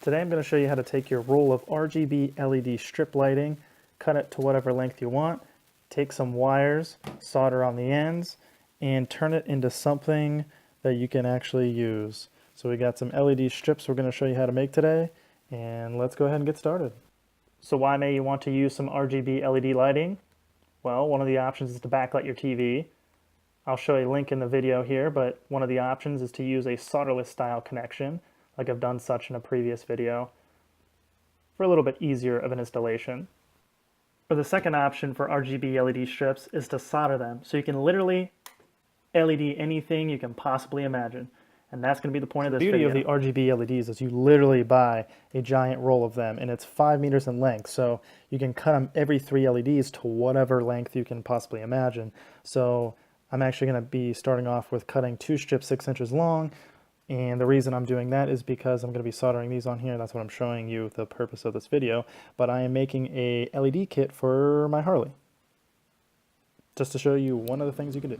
Today I'm going to show you how to take your roll of RGB LED strip lighting, cut it to whatever length you want, take some wires, solder on the ends, and turn it into something that you can actually use. So we got some LED strips we're going to show you how to make today, and let's go ahead and get started. So why may you want to use some RGB LED lighting? Well, one of the options is to backlight your TV. I'll show a link in the video here, but one of the options is to use a solderless style connection, like I've done such in a previous video, for a little bit easier of an installation. Or the second option for RGB LED strips is to solder them, so you can literally LED anything you can possibly imagine. And that's going to be the point of this video. The beauty of the RGB LEDs is you literally buy a giant roll of them, and it's 5 meters in length, so you can cut them every 3 LEDs to whatever length you can possibly imagine. So I'm actually going to be starting off with cutting 2 strips 6 inches long, and the reason I'm doing that is because I'm going to be soldering these on here. That's what I'm showing you the purpose of this video, but I am making a LED kit for my Harley, just to show you one of the things you can do.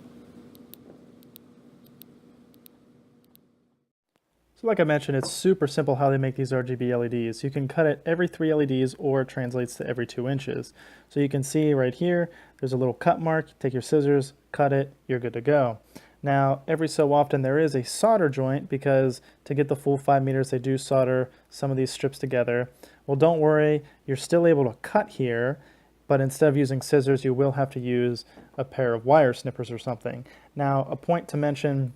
So like I mentioned, it's super simple how they make these RGB LEDs. You can cut it every 3 LEDs, or it translates to every 2 inches. So you can see right here, there's a little cut mark. You take your scissors, cut it, you're good to go. Now, every so often there is a solder joint, because to get the full 5 meters, they do solder some of these strips together. Well, don't worry, you're still able to cut here, but instead of using scissors, you will have to use a pair of wire snippers or something. Now, a point to mention,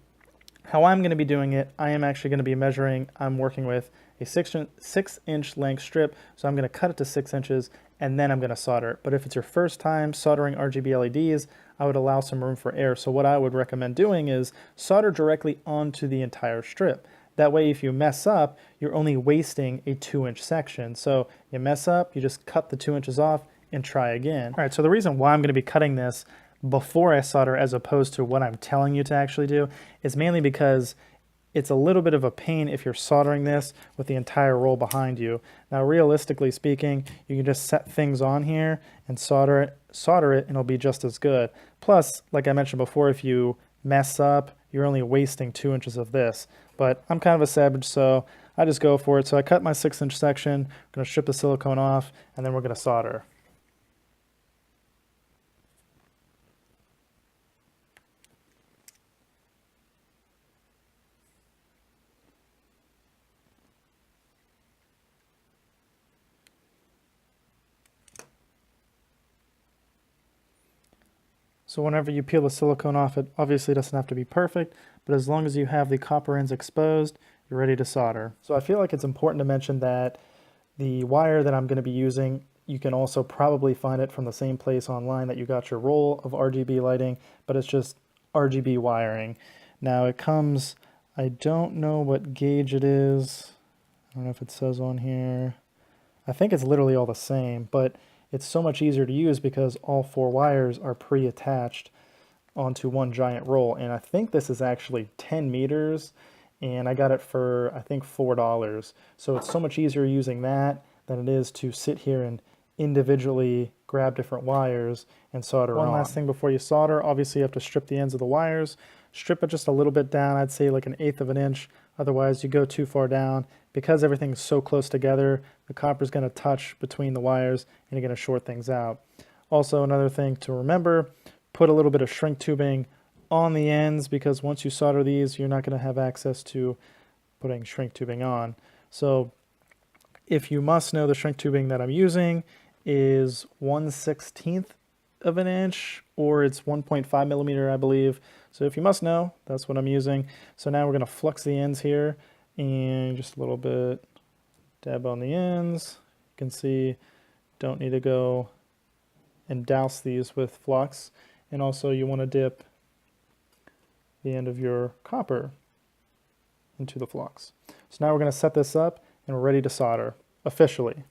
how I'm going to be doing it, I am actually going to be measuring. I'm working with a 6-inch length strip, so I'm going to cut it to 6 inches, and then I'm going to solder it. But if it's your first time soldering RGB LEDs, I would allow some room for error. So what I would recommend doing is solder directly onto the entire strip. That way, if you mess up, you're only wasting a 2-inch section. So you mess up, you just cut the 2 inches off and try again. All right, so the reason why I'm going to be cutting this before I solder, as opposed to what I'm telling you to actually do, is mainly because it's a little bit of a pain if you're soldering this with the entire roll behind you. Now, realistically speaking, you can just set things on here and solder it, and it'll be just as good. Plus, like I mentioned before, if you mess up, you're only wasting 2 inches of this. But I'm kind of a savage, so I just go for it. So I cut my 6-inch section, I'm going to strip the silicone off, and then we're going to solder. So whenever you peel the silicone off, it obviously doesn't have to be perfect, but as long as you have the copper ends exposed, you're ready to solder. So I feel like it's important to mention that the wire that I'm going to be using, you can also probably find it from the same place online that you got your roll of RGB lighting, but it's just RGB wiring. Now it comes, I don't know what gauge it is. I don't know if it says on here. I think it's literally all the same, but it's so much easier to use because all 4 wires are pre-attached onto one giant roll. And I think this is actually 10 meters, and I got it for, I think, $4. So it's so much easier using that than it is to sit here and individually grab different wires and solder on. One last thing before you solder, obviously you have to strip the ends of the wires. Strip it just a little bit down, I'd say like 1/8 of an inch. Otherwise, you go too far down. Because everything's so close together, the copper's going to touch between the wires and you're going to short things out. Also, another thing to remember, put a little bit of shrink tubing on the ends, because once you solder these, you're not going to have access to putting shrink tubing on. So if you must know, the shrink tubing that I'm using is 1/16 of an inch, or it's 1.5 millimeter, I believe. So if you must know, that's what I'm using. So now we're going to flux the ends here, and just a little bit dab on the ends. You can see, don't need to go and douse these with flux. And also you want to dip the end of your copper into the flux. So now we're going to set this up and we're ready to solder officially.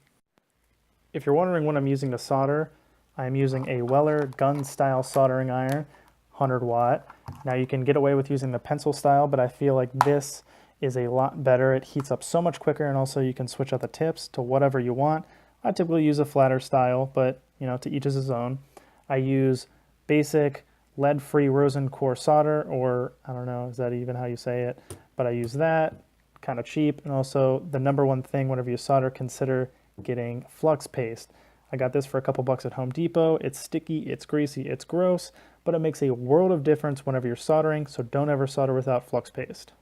If you're wondering what I'm using to solder, I'm using a Weller gun style soldering iron, 100 watt. Now you can get away with using the pencil style, but I feel like this is a lot better. It heats up so much quicker, and also you can switch out the tips to whatever you want. I typically use a flatter style, but you know, to each is his own. I use basic lead-free rosin core solder, or I don't know, is that even how you say it? But I use that, kind of cheap. And also the number one thing whenever you solder, consider getting flux paste. I got this for a couple bucks at Home Depot. It's sticky, it's greasy, it's gross, but it makes a world of difference whenever you're soldering, so don't ever solder without flux paste.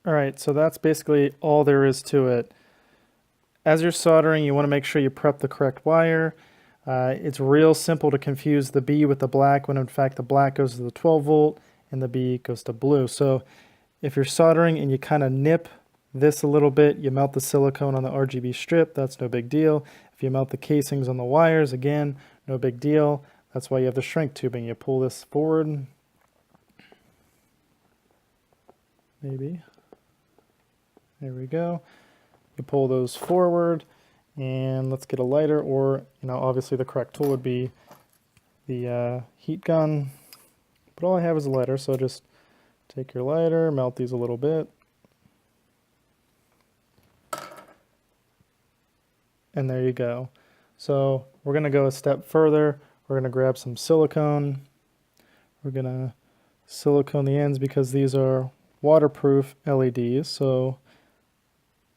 All right, so that's basically all there is to it. As you're soldering, you want to make sure you prep the correct wire. It's real simple to confuse the B with the black when in fact the black goes to the 12 volt and the B goes to blue. So if you're soldering and you kind of nip this a little bit, you melt the silicone on the RGB strip, that's no big deal. If you melt the casings on the wires, again, no big deal. That's why you have the shrink tubing. You pull this forward, maybe. There we go. You pull those forward, and let's get a lighter, or, you know, obviously the correct tool would be the heat gun. But all I have is a lighter, so just take your lighter, melt these a little bit. And there you go. So we're going to go a step further. We're going to grab some silicone. We're going to silicone the ends because these are waterproof LEDs, so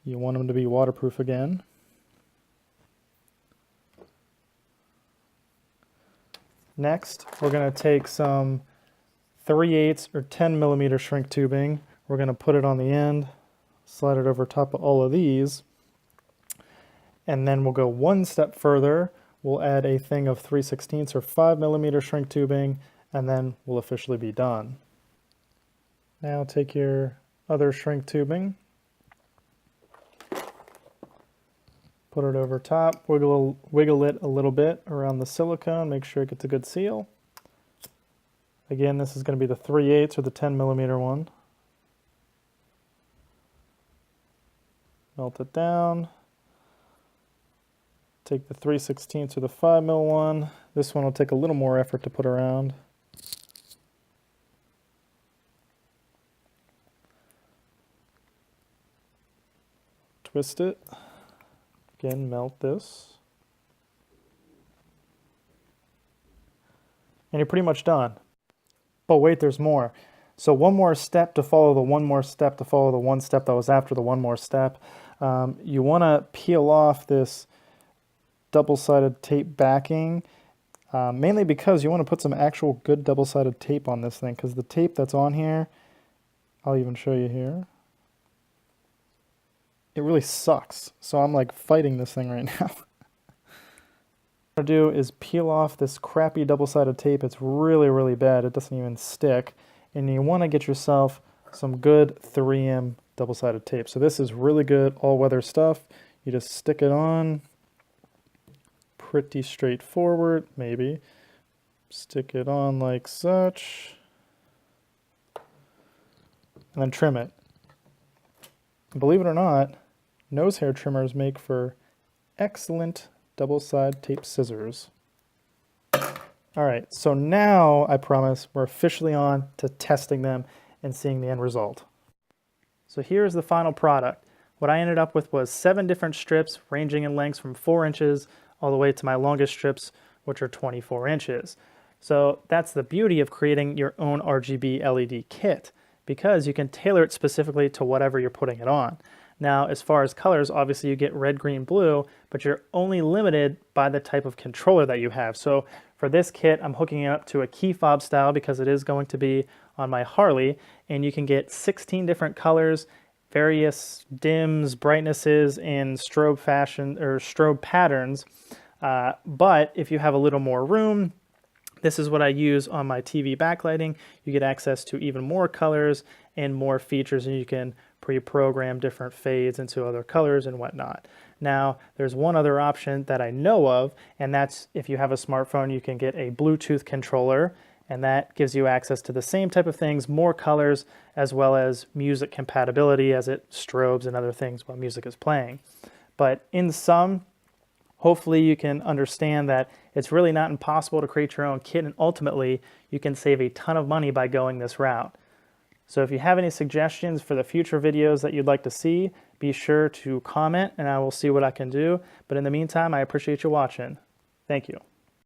you want them to be waterproof again. Next, we're going to take some 3/8 or 10 millimeter shrink tubing. We're going to put it on the end, slide it over top of all of these, and then we'll go one step further. We'll add a thing of 3/16 or 5 millimeter shrink tubing, and then we'll officially be done. Now take your other shrink tubing, put it over top, wiggle it a little bit around the silicone, make sure it gets a good seal. Again, this is going to be the 3/8 or the 10 millimeter one. Melt it down. Take the 3/16 or the 5 mil one. This one will take a little more effort to put around. Twist it. Again, melt this. And you're pretty much done. But wait, there's more. So one more step to follow the one more step to follow the one step that was after the one more step. You want to peel off this double-sided tape backing, mainly because you want to put some actual good double-sided tape on this thing, because the tape that's on here, I'll even show you here, it really sucks. So I'm like fighting this thing right now. What I'm going to do is peel off this crappy double-sided tape. It's really, really bad. It doesn't even stick. And you want to get yourself some good 3M double-sided tape. So this is really good all-weather stuff. You just stick it on, pretty straightforward, maybe. Stick it on like such, and then trim it. Believe it or not, nose hair trimmers make for excellent double-sided tape scissors. All right, so now I promise we're officially on to testing them and seeing the end result. So here's the final product. What I ended up with was 7 different strips ranging in lengths from 4 inches all the way to my longest strips, which are 24 inches. So that's the beauty of creating your own RGB LED kit, because you can tailor it specifically to whatever you're putting it on. Now, as far as colors, obviously you get red, green, blue, but you're only limited by the type of controller that you have. So for this kit, I'm hooking it up to a key fob style because it is going to be on my Harley, and you can get 16 different colors, various dims, brightnesses, and strobe fashion or strobe patterns. But if you have a little more room, this is what I use on my TV backlighting. You get access to even more colors and more features, and you can pre-program different fades into other colors and whatnot. Now, there's one other option that I know of, and that's if you have a smartphone, you can get a Bluetooth controller, and that gives you access to the same type of things, more colors, as well as music compatibility as it strobes and other things while music is playing. But in sum, hopefully you can understand that it's really not impossible to create your own kit, and ultimately you can save a ton of money by going this route. So if you have any suggestions for the future videos that you'd like to see, be sure to comment and I will see what I can do. But in the meantime, I appreciate you watching. Thank you.